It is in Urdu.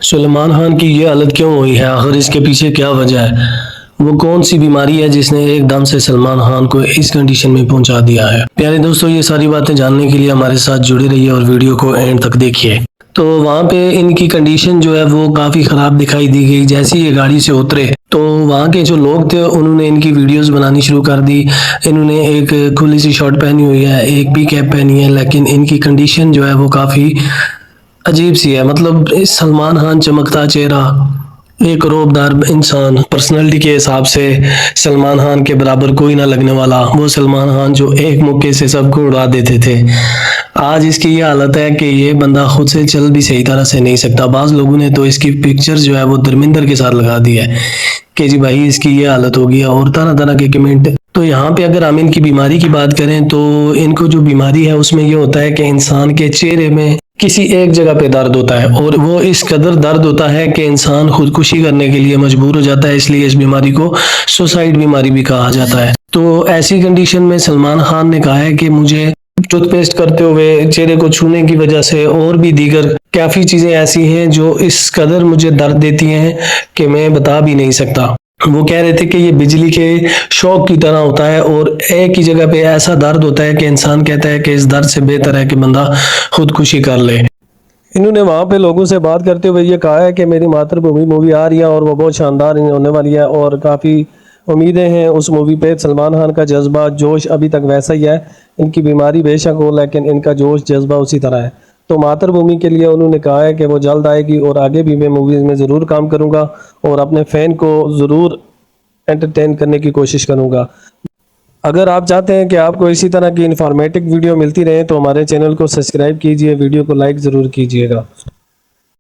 سلمان خان کی یہ حالت کیوں ہوئی ہے؟ آخر اس کے پیچھے کیا وجہ ہے؟ وہ کون سی بیماری ہے جس نے ایک دم سے سلمان خان کو اس کنڈیشن میں پہنچا دیا ہے؟ پیارے دوستو، یہ ساری باتیں جاننے کے لیے ہمارے ساتھ جڑے رہیے اور ویڈیو کو اینڈ تک دیکھیے۔ تو وہاں پہ ان کی کنڈیشن جو ہے وہ کافی خراب دکھائی دی گئی۔ جیسے یہ گاڑی سے اترے تو وہاں کے جو لوگ تھے انہوں نے ان کی ویڈیوز بنانی شروع کر دی۔ انہوں نے ایک کھلی سی شارٹ پہنی ہوئی ہے، ایک بھی کیپ پہنی ہے، لیکن ان کی کنڈیشن جو ہے وہ کافی عجیب سی ہے۔ مطلب سلمان خان چمکتا چہرہ، ایک روبدار انسان، پرسنالٹی کے حساب سے سلمان خان کے برابر کوئی نہ لگنے والا، وہ سلمان خان جو ایک موقع سے سب کو اڑا دیتے تھے، آج اس کی یہ حالت ہے کہ یہ بندہ خود سے چل بھی صحیح طرح سے نہیں سکتا۔ بعض لوگوں نے تو اس کی پکچر جو ہے وہ دھرمیندر کے ساتھ لگا دی ہے کہ جی بھائی اس کی یہ حالت ہو گیا، اور طرح طرح کے کمنٹ۔ تو یہاں پہ اگر ہم ان کی بیماری کی بات کریں تو ان کو جو بیماری ہے اس میں یہ ہوتا ہے کہ انسان کے چہرے میں کسی ایک جگہ پہ درد ہوتا ہے، اور وہ اس قدر درد ہوتا ہے کہ انسان خودکشی کرنے کے لیے مجبور ہو جاتا ہے۔ اس لیے اس بیماری کو سوسائڈ بیماری بھی کہا جاتا ہے۔ تو ایسی کنڈیشن میں سلمان خان نے کہا ہے کہ مجھے ٹوتھ پیسٹ کرتے ہوئے چہرے کو چھونے کی وجہ سے اور بھی دیگر کافی چیزیں ایسی ہیں جو اس قدر مجھے درد دیتی ہیں کہ میں بتا بھی نہیں سکتا۔ وہ کہہ رہے تھے کہ یہ بجلی کے شوق کی طرح ہوتا ہے، اور ایک ہی جگہ پہ ایسا درد ہوتا ہے کہ انسان کہتا ہے کہ اس درد سے بہتر ہے کہ بندہ خودکشی کر لے۔ انہوں نے وہاں پہ لوگوں سے بات کرتے ہوئے یہ کہا ہے کہ میری ماتر بھومی مووی آ رہی ہے اور وہ بہت شاندار ہونے والی ہے، اور کافی امیدیں ہیں اس مووی پہ۔ سلمان خان کا جذبہ جوش ابھی تک ویسا ہی ہے، ان کی بیماری بے شک ہو لیکن ان کا جوش جذبہ اسی طرح ہے۔ تو ماتر بھومی کے لیے انہوں نے کہا ہے کہ وہ جلد آئے گی، اور آگے بھی میں موویز میں ضرور کام کروں گا اور اپنے فین کو ضرور انٹرٹین کرنے کی کوشش کروں گا۔ اگر آپ چاہتے ہیں کہ آپ کو اسی طرح کی انفارمیٹک ویڈیو ملتی رہے تو ہمارے چینل کو سبسکرائب کیجئے، ویڈیو کو لائک ضرور کیجئے گا۔